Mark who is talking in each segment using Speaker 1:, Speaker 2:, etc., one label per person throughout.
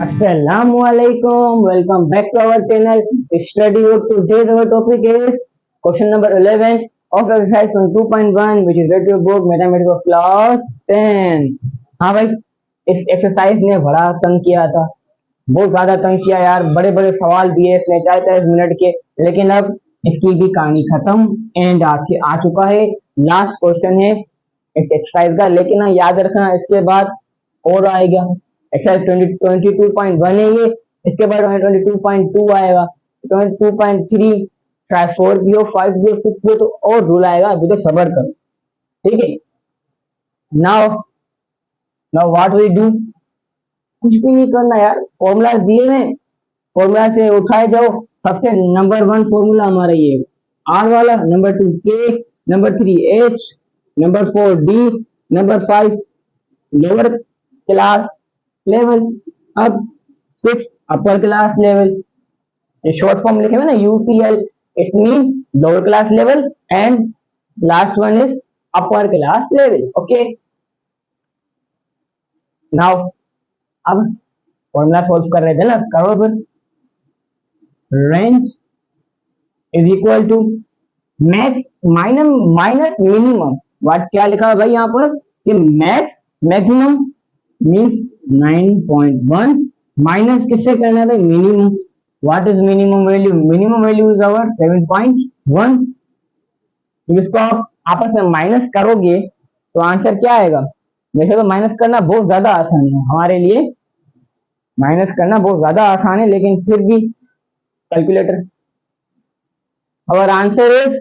Speaker 1: Assalamualaikum. Welcome back to our channel. Study Group. Today's our topic is question number 11 of exercise on 2.1, which is read your book Mathematics of class 10. हाँ भाई, इस exercise ने बड़ा तंग किया था, बहुत ज्यादा तंग किया यार। बड़े बड़े सवाल दिए इसने 40-40 मिनट के, लेकिन अब इसकी भी कहानी खत्म एंड आ चुका है। लास्ट क्वेश्चन है इस एक्सरसाइज का, लेकिन ना याद रखना इसके बाद और आएगा। एक्सरसाइज 22.1 है ये, इसके बाद 22.2 आएगा, 22.3, शायद 4 भी हो, 5 भी हो, 6 भी हो, तो और रूल आएगा। अभी तो सबर करो, ठीक है। Now now what we do, कुछ भी नहीं करना यार, फॉर्मूला दिए हैं, फॉर्मूला से उठाए जाओ। सबसे नंबर 1 फॉर्मूला हमारा ये आर वाला, number 2 K, number 3 H, number 4 D, number 5 lower class level, अब 6 अपर क्लास लेवल। ये शॉर्ट फॉर्म लिखे हुए ना UCL, it mean lower class level and last one is upper class level. Okay, now अब formula solve कर रहे थे ना, करो फिर। Range is equal to max minus minimum. What क्या लिखा है भाई यहाँ पर कि मैक्स मैक्सिमम मीन्स 9.1 माइनस किससे करना है minimum. What is minimum value? Minimum value is our 7.1। इसको आप आपस में माइनस करोगे तो आंसर क्या आएगा? वैसे तो माइनस करना बहुत ज्यादा आसान है हमारे लिए, माइनस करना बहुत ज्यादा आसान है, लेकिन फिर भी कैलकुलेटर, और आंसर इज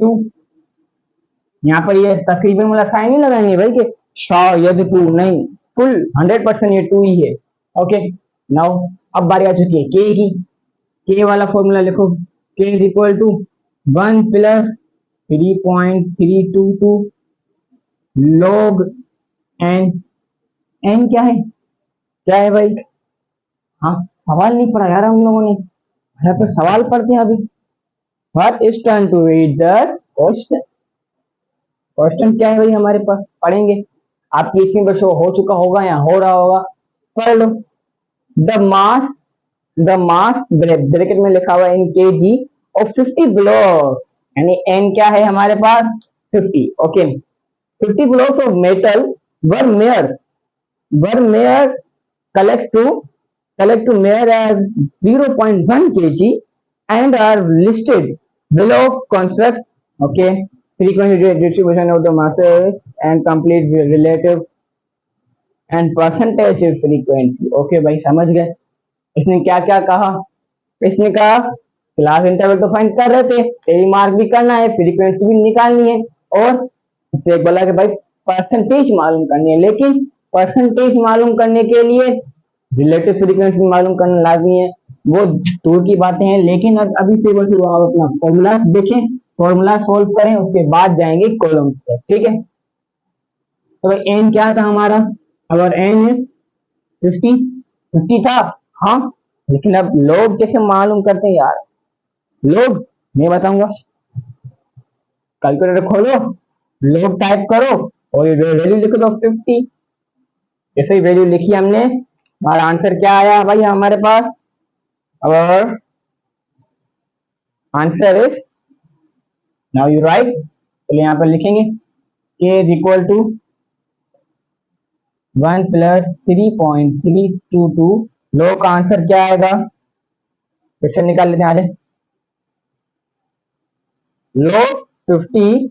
Speaker 1: 2। यहाँ पर ये तकरीबन वाला साइन नहीं लगाएंगे भाई कि शायद 2, नहीं, फुल 100% ये 2 ही है। ओके, नाउ अब बारी आ चुकी है के की। के वाला फॉर्मूला लिखो, K is equal to 1 plus 3.322 log n। n क्या है? क्या है भाई? हाँ, सवाल नहीं पढ़ा यार हम लोगों ने, यहाँ पर सवाल पढ़ते हैं अभी। What is turn to read the question. Question क्या है भाई हमारे पास, पढ़ेंगे। आपकी स्क्रीन पर शो हो चुका होगा या हो रहा होगा, पढ़ लो। द मास ब्रैकेट में लिखा हुआ है इन केजी ऑफ 50 ब्लॉक्स, यानी एन क्या है हमारे पास 50। Okay, 50 blocks of metal were mayor collect to measure as 0.1 kg and are listed below. Construct okay frequency distribution of the masses and complete relative and percentage frequency। okay भाई समझ गए। इसने क्या क्या कहा? इसने कहा क्लास इंटरवल तो फाइंड कर रहे थे, तेरी मार्क भी करना है, फ्रीक्वेंसी भी निकालनी है, और इसने बोला कि भाई परसेंटेज मालूम करनी है। लेकिन परसेंटेज मालूम करने के लिए रिलेटिव फ्रीक्वेंसी मालूम करना लाजमी है, वो दूर की बातें हैं। लेकिन अभी से बस आप अपना फॉर्मूला देखें, फॉर्मूला सॉल्व करें, उसके बाद जाएंगे कॉलम्स पे, ठीक है। तो भाई एन क्या था हमारा? अगर एन इज 50 था, हाँ, लेकिन अब लोग कैसे मालूम करते हैं यार? लोग मैं बताऊंगा, कैलकुलेटर खोलो, लोग टाइप करो और ये वैल्यू लिख दो 50। जैसे ही वैल्यू लिखी हमने, हमारा आंसर क्या आया भाई हमारे पास? और answer is, now you write, तो यहाँ पर लिखेंगे k is equal to 1 plus 3.322। लो का आंसर क्या आएगा? फिर से निकाल लेते हैं आगे। लो 50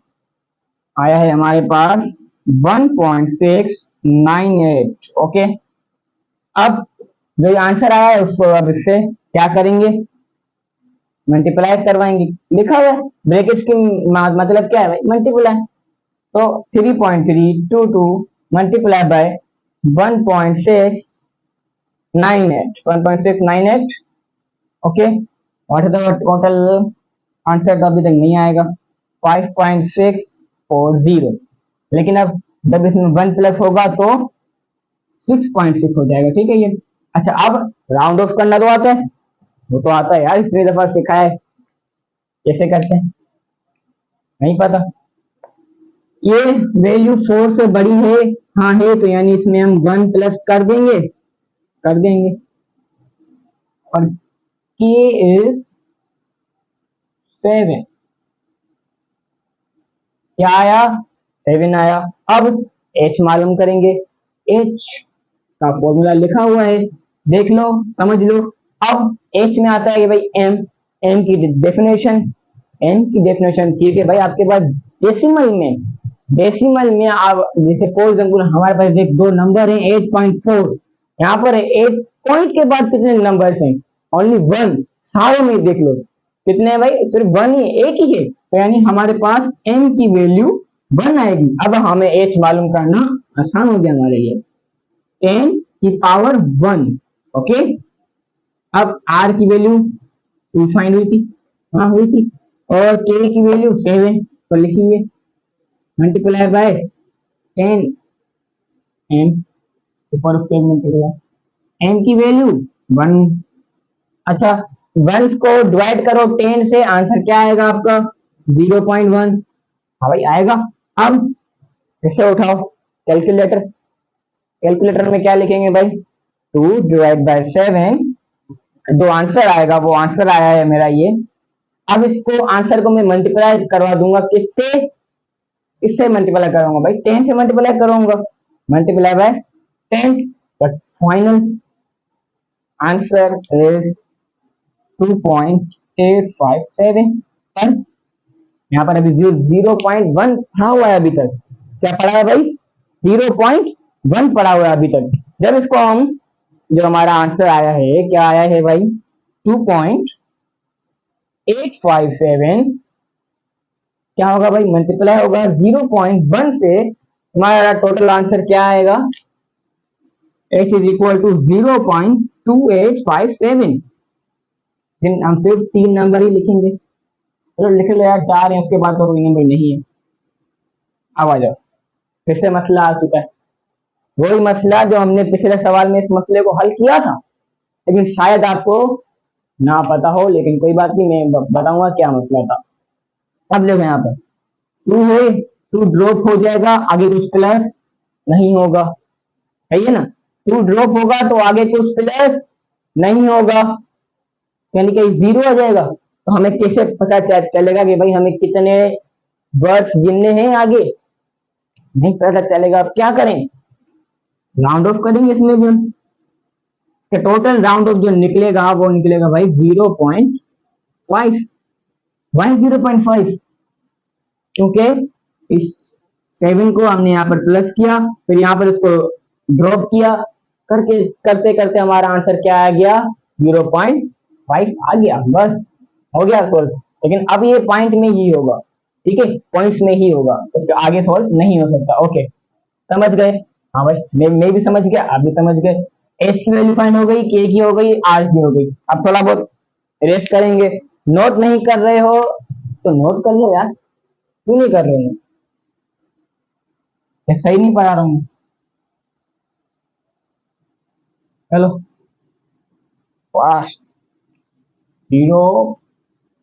Speaker 1: आया है हमारे पास 1.698। ओके, अब जो आंसर आया है उसको अब इससे क्या करेंगे? मल्टीप्लाई करवाएंगे। लिखा हुआ है ब्रैकेट्स की मतलब क्या है भाई? मल्टीप्लाई। तो 3.322 multiply by 1.698। Okay, what is the total answer? तो अभी तक नहीं आएगा, 5.640। लेकिन अब जब इसमें 1 प्लस होगा तो 6.6 हो जाएगा, ठीक है ये। अच्छा, अब राउंड ऑफ करना तो आता है, वो तो आता है यार, इतनी दफा सिखाया है। कैसे करते हैं नहीं पता। ये वैल्यू 4 से बड़ी है हाँ है, तो यानी इसमें हम 1 प्लस कर देंगे। और k इज 7, क्या आया? 7 आया। अब h मालूम करेंगे। h का फॉर्मूला लिखा हुआ है, देख लो, समझ लो। अब h में आता है कि भाई m, m की डेफिनेशन, m की डेफिनेशन थी कि भाई आपके पास डेसिमल में आप जैसे फॉर एग्जाम्पल हमारे पास देख दो नंबर है 8.4, यहाँ पर है 8 पॉइंट के बाद कितने नंबर्स हैं? ओनली 1। सारों में देख लो कितने हैं भाई? सिर्फ 1 ही, एक ही है, तो यानी हमारे पास m की वैल्यू 1 आएगी। अब हमें h मालूम करना आसान हो गया हमारे लिए, 10 की पावर 1। ओके, अब r की वैल्यू 2 फाइंड हुई थी, हाँ हुई थी, और k की वैल्यू 7 तो लिखिए, मल्टीप्लाई बाय 10 m ऊपर उसके मल्टीप्लाई m की वैल्यू 1। अच्छा, 1 को डिवाइड करो 10 से, आंसर क्या आएगा आपका? 0.1। हाँ भाई आएगा। अब इसे उठाओ कैलकुलेटर, कैलकुलेटर में क्या लिखेंगे भाई? 2 डिवाइड बाय 7, जो आंसर आएगा वो आंसर आया है मेरा ये। अब इसको आंसर को मैं मल्टीप्लाई करवा दूंगा, किससे? इससे मल्टीप्लाई करूंगा भाई, 10 से मल्टीप्लाई करूंगा, multiply by 10, but final answer is 2.857। पर यहाँ पर अभी 0.1 पढ़ा हुआ है अभी तक, क्या पढ़ा है भाई? 0.1 पढ़ा हुआ है अभी तक। जब इसको हम, जो हमारा आंसर आया है, क्या आया है भाई? 2.857, क्या होगा भाई? मल्टीप्लाई होगा 0.1 से, हमारा टोटल आंसर क्या आएगा? h is equal to 0.2857। हम सिर्फ 3 नंबर ही लिखेंगे, चलो लिख लो यार, 4 है उसके बाद तो कोई नंबर नहीं है। अब आ जाओ, फिर से मसला आ चुका है, वही मसला जो हमने पिछले सवाल में इस मसले को हल किया था, लेकिन शायद आपको ना पता हो, लेकिन कोई बात नहीं, मैं बताऊंगा क्या मसला था। अब देखो यहाँ पर 2 है, 2 ड्रॉप हो जाएगा, आगे कुछ प्लस नहीं होगा, सही है ना? 2 ड्रॉप होगा तो आगे कुछ प्लस नहीं होगा, यानी कि 0 आ जाएगा। तो हमें कैसे पता चलेगा कि भाई हमें कितने वर्ड्स गिनने हैं आगे? नहीं पता चलेगा। अब क्या करें? राउंड ऑफ करेंगे इसमें भी हम, टोटल राउंड ऑफ जो निकलेगा वो निकलेगा भाई 0.5। वाई 0.5? क्योंकि इस 7 को हमने यहाँ पर प्लस किया, फिर यहाँ पर इसको ड्रॉप किया, करके करते करते हमारा आंसर क्या आ गया? 0.5 आ गया, बस हो गया सोल्व। लेकिन अब ये पॉइंट में ही होगा, ठीक है, पॉइंट्स में ही होगा, उसके आगे सोल्व नहीं हो सकता। ओके, समझ गए? हाँ भाई, मैं भी समझ गया, आप भी समझ गए। एच की वैल्यू फाइंड हो गई, के की हो गई, आर की हो गई। अब थोड़ा बहुत रेस्ट करेंगे। नोट नहीं कर रहे हो तो नोट कर लो यार, क्यों नहीं कर रहे हो? सही नहीं पढ़ा रहा हूँ? चलो फास्ट,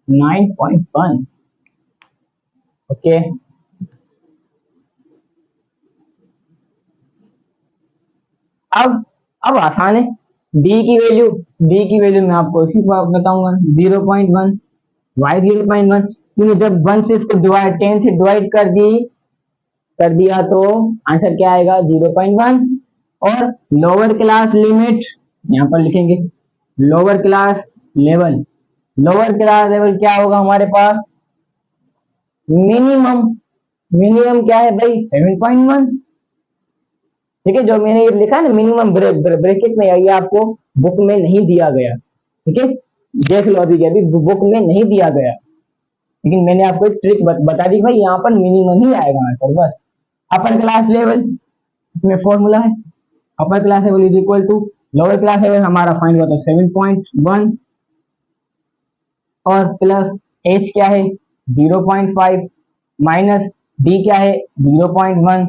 Speaker 1: 9.1। ओके, अब आसान है। डी की वैल्यू मैं आपको इसी बात बताऊंगा, 0.1। वाई 0.1, क्योंकि जब 1 से इसको डिवाइड 10 से डिवाइड कर दिया तो आंसर क्या आएगा? 0.1। और लोअर क्लास लिमिट यहाँ पर लिखेंगे, लोअर क्लास लेवल क्या होगा हमारे पास? मिनिमम क्या है भाई? 7.1। ठीक है, जो मैंने ये लिखा है ना मिनिमम ब्रैकेट में, ये आपको बुक में नहीं दिया गया, ठीक है, देख लो अभी बुक में नहीं दिया गया, लेकिन मैंने आपको एक ट्रिक बता दी भाई, यहाँ पर मिनिमम ही आएगा आंसर, बस। अपर क्लास लेवल, इसमें फॉर्मूला है, upper class level is equal to lower class level, हमारा फाइंड हुआ था 7.1, और प्लस एच क्या है? 0.5, माइनस डी क्या है? 0.1।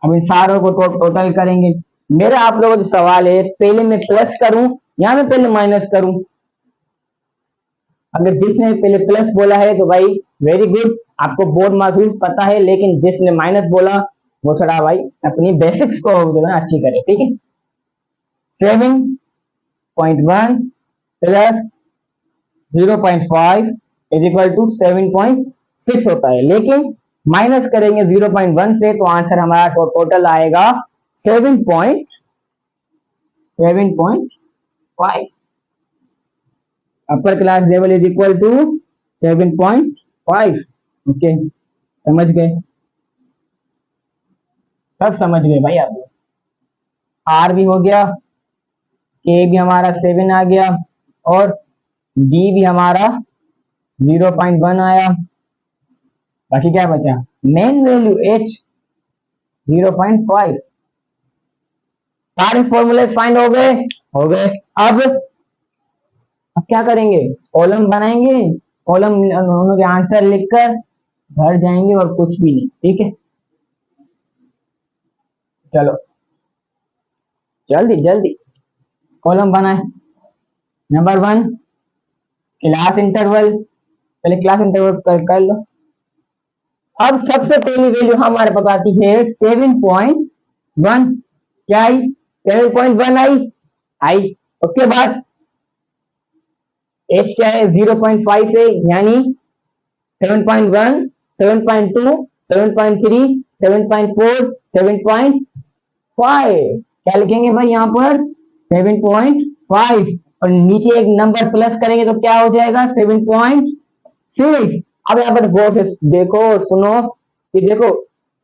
Speaker 1: अब इन सारों को टोटल करेंगे। मेरा आप लोगों को सवाल है, पहले मैं प्लस करूं या मैं पहले माइनस करूं? अगर जिसने पहले प्लस बोला है तो भाई वेरी गुड, आपको बोर्ड मार्क्स पता है, लेकिन जिसने माइनस बोला वो थोड़ा भाई अपनी बेसिक्स को जो है अच्छी करे, ठीक है। 7.1 प्लस 0.5 इज इक्वल टू 7.6 होता है, लेकिन माइनस करेंगे 0.1 से तो आंसर हमारा टोटल आएगा 7.5। Upper class level is equal to 7.5। Okay, समझ गए, सब समझ गए भाई आप। आर भी हो गया, के भी हमारा 7 आ गया, और डी भी हमारा 0.1 आया। बाकी क्या बचा, मेन वैल्यू एच 0.5। सारे फॉर्मूले फाइंड हो गए, हो गए। अब क्या करेंगे, कॉलम बनाएंगे, कॉलम दोनों के आंसर लिखकर घर जाएंगे और कुछ भी नहीं, ठीक है। चलो जल्दी जल्दी कॉलम बनाए। नंबर 1 क्लास इंटरवल, पहले क्लास इंटरवल कर लो। अब सबसे पहली वैल्यू हमारे पास आती है 7.1। क्या आई, 7.1 आई। उसके बाद एच क्या है, 0.5 है, यानी 7.1, 7.2, 7.3, 7.4, 7.5। क्या लिखेंगे भाई यहाँ पर, 7.5, और नीचे एक नंबर प्लस करेंगे तो क्या हो जाएगा, 7.6। अब यहाँ पर गौर से देखो और सुनो कि देखो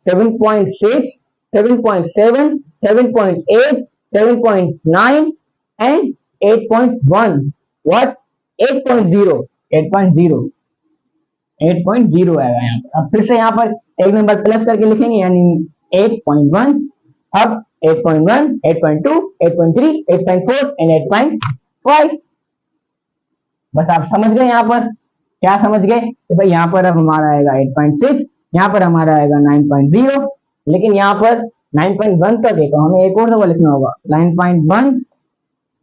Speaker 1: 7.6, 7.7, 7.8, 7.9 एंड 8.1। व्हाट, 8.0, 8.0, 8.0 आएगा यहाँ पर। अब फिर से यहाँ पर एक नंबर प्लस करके लिखेंगे, यानी 8.1। अब 8.1, 8.2, 8.3, 8.4 एंड 8.5। बस आप समझ गए यहाँ पर, क्या समझ गए कि भाई यहाँ पर अब हमारा आएगा 8.6, यहाँ पर हमारा आएगा 9.0, लेकिन यहाँ पर 9.1 तक है तो हमें एक और दफा लिखना होगा 9.1,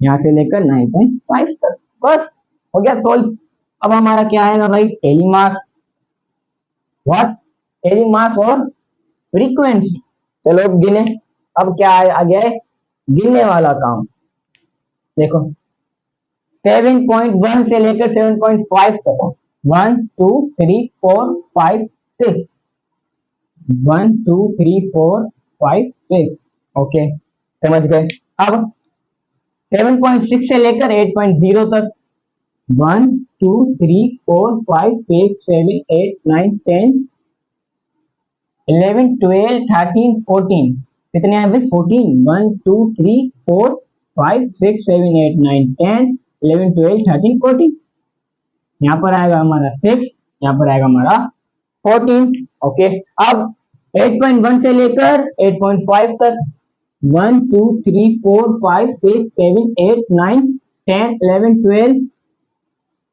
Speaker 1: यहाँ से लेकर 9.5 तक। बस हो गया सोल्व। अब हमारा क्या आएगा भाई, tally marks. What, tally marks और फ्रीक्वेंसी। चलो गिने, अब क्या आ गया है, गिनने वाला काम। देखो 7.1 से लेकर 7.5 तक, 1 2 3 4 5 6, 1 2 3 4 5 6। ओके, समझ गए। अब 7.6 से लेकर 8.0 तक, 1 2 3 4 5 6 7 8 9 10 11 12 13 14। कितने आए भाई, 14। 1 2 3 4 5 6 7 8 9 10 11 12 13 14। यहाँ पर आएगा हमारा 6, यहाँ पर आएगा हमारा 14। ओके, अब 8.1 से लेकर 8.5 तक, 1 2 3 4 5 6 7 8 9 10 11 12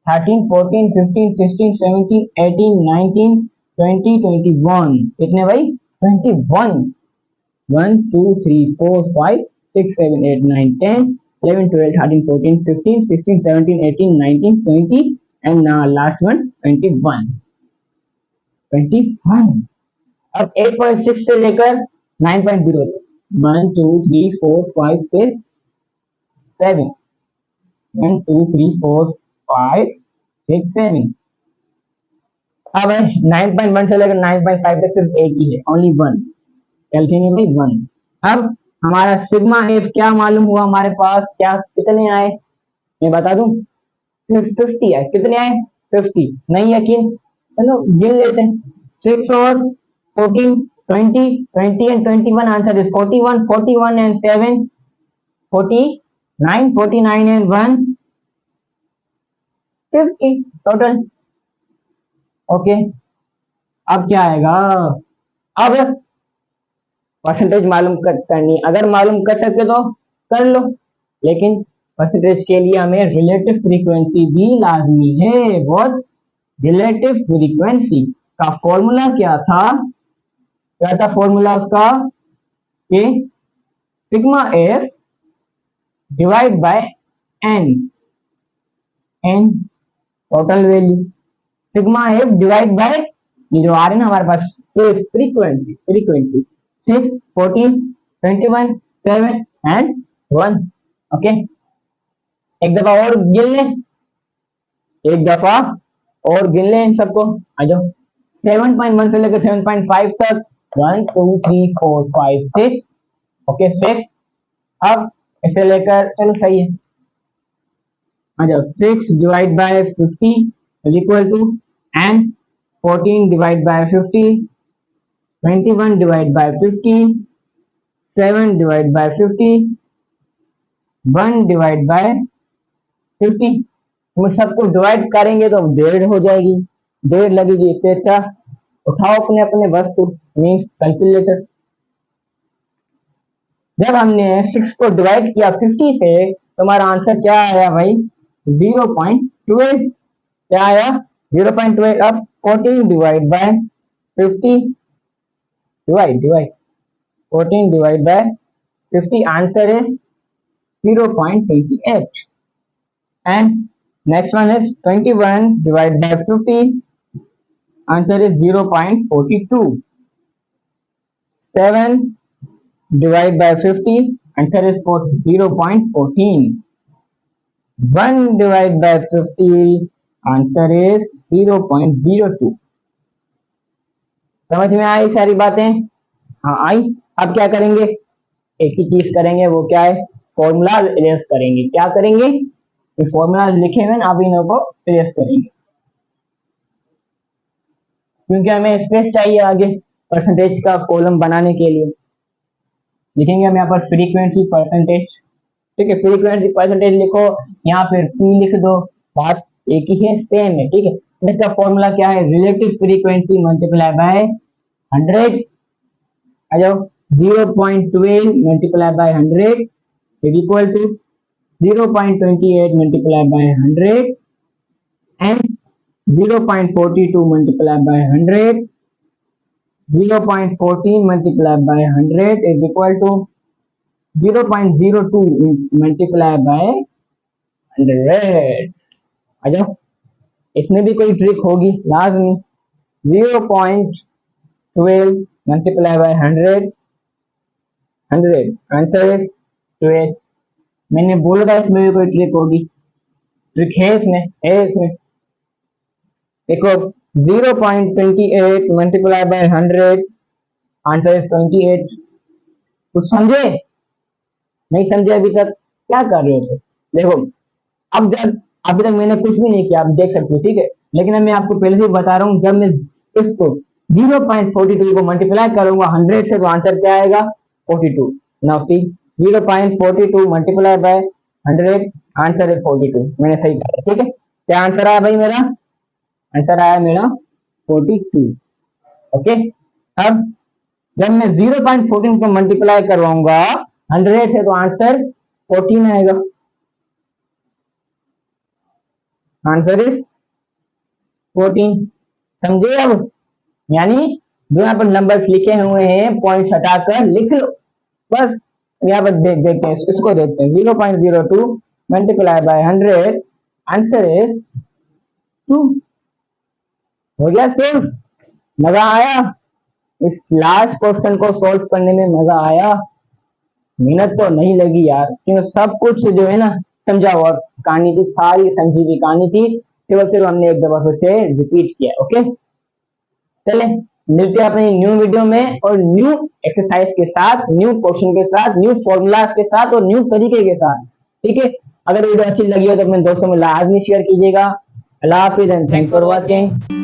Speaker 1: 13 14 15 16 17 18 19 20 21। कितने भाई, 21। 1 2 3 4 5 6 7 8 9 10 11 12 13 14 15 16 17 18 19 20 and now last one 21। 21। अब 8.6 से लेकर 9.0 तक, 1 2 3 4 5 6 7, 1 2 3 4 5 6 7। अब 9.1 से लेकर 9.5 तक सिर्फ एक ही है, ओनली वन। लिखेंगे भाई 1। अब हमारा सिग्मा एफ क्या मालूम हुआ हमारे पास, क्या कितने आए मैं बता दूं, 50 आए। कितने आए, 50। नहीं यकीन, चलो गिन लेते हैं। 6 और 14 20 20 and 21, answer is 41। 41 and 7 49, 49 and 1 50 total. Okay, अब क्या आएगा, अब परसेंटेज मालूम करनी, अगर मालूम कर सकते तो कर लो, लेकिन परसेंटेज के लिए हमें रिलेटिव फ्रीक्वेंसी भी लाजमी है। बहुत, रिलेटिव फ्रीक्वेंसी का फॉर्मूला क्या था, क्या था फॉर्मूला उसका, कि sigma F divide by N, N total value, sigma F divide by ये जो आ रहे ना हमारे पास फ्रीक्वेंसी, फ्रीक्वेंसी 6, 14, 21, 7 एंड 1। ओके, एक दफा और गिन ले, एक दफा और गिन ले इन सबको। आ जाओ, 7.1 से लेकर 7.5 तक, 1 2 3 4 5 6। ओके 6। अब इसे लेकर चलो सही है, आ जाओ 6 divide by 50 is equal to, and 14 divide by 50, 21 divide by 50, 7 divide by 50, 1 divide by 50। हम सबको डिवाइड करेंगे तो डेढ़ हो जाएगी, डेढ़ लगेगी। इससे अच्छा उठाओ अपने अपने वस्तु मीन्स कैलकुलेटर। जब हमने 6 को डिवाइड किया 50 से तो हमारा आंसर क्या आया भाई, 0.12। क्या आया, 0.12। अब 14 divide by 50, divide 14 divide by 50, answer is 0.28। And next one is 21 divide by 50, answer is 0.42। 7 divide by 50, answer is 0.14। 1 divide by 50, answer is 0.02। समझ में आई सारी बातें? हाँ आई। अब क्या करेंगे, एक ही चीज करेंगे, वो क्या है, फॉर्मूला इरेज करेंगे। क्या करेंगे, ये फॉर्मूला लिखे हुए ना, अब इन्हों को इरेज करेंगे, क्योंकि हमें स्पेस चाहिए आगे परसेंटेज का कॉलम बनाने के लिए। लिखेंगे हम यहाँ पर फ्रीक्वेंसी परसेंटेज, ठीक है, फ्रीक्वेंसी परसेंटेज लिखो, यहाँ फिर पी लिख दो, बात एक ही है, सेम है, ठीक है। इसका फॉर्मूला क्या है, रिलेटिव फ्रीक्वेंसी मल्टीप्लाई बाय 100। आ जाओ, 0.12 multiply by 100 is equal to 0.28 multiply by 100 and 0.42 multiply by 100, 0.14 multiplied by 100 is equal to 0.02 multiplied by 100। आ जाओ, इसमें भी कोई ट्रिक होगी लाजमी। 0.12 multiplied by 100, 100 आंसर इज 12। मैंने बोला था इसमें भी कोई ट्रिक होगी, ट्रिक है इसमें। देखो 0.28 मल्टीप्लाई बाय 100, आंसर इज 28। कुछ समझे, नहीं समझे अभी तक, क्या कर रहे हो तो? देखो अब जब अभी तक मैंने कुछ भी नहीं किया, आप देख सकते हो, ठीक है, लेकिन अब मैं आपको पहले से बता रहा हूँ, जब मैं इसको 0.42 को मल्टीप्लाई करूंगा 100 से तो आंसर क्या आएगा, 42। Now see 0.42 multiply by 100, answer is 42। मैंने सही कहा, ठीक है। क्या आंसर आया भाई मेरा, आंसर आया मेरा 42। ओके, अब जब मैं 0.14 को मल्टीप्लाई करवाऊंगा 100 से तो आंसर 14 आएगा, आंसर इज 14। समझे अब, यानी जो यहाँ पर नंबर्स लिखे हुए हैं पॉइंट्स हटाकर लिख लो बस। यहाँ पर देखते हैं, इसको देखते हैं, 0.02 मल्टीप्लाई बाय 100, आंसर इज 2। हो गया सिर्फ, मजा आया इस लास्ट क्वेश्चन को सॉल्व करने में, मजा आया, मेहनत तो नहीं लगी यार, क्योंकि सब कुछ जो है ना समझा हुआ कहानी थी, सारी समझी हुई कहानी थी, सिर्फ हमने एक दफा फिर से रिपीट किया। ओके, चले मिलते हैं अपनी न्यू वीडियो में, और न्यू एक्सरसाइज के साथ, न्यू क्वेश्चन के साथ, न्यू फॉर्मूलाज के साथ और न्यू तरीके के साथ, ठीक है। अगर वीडियो अच्छी लगी हो तो अपने दोस्तों में लाजमी शेयर कीजिएगा। अल्लाह हाफिज एंड थैंक्स फॉर वॉचिंग।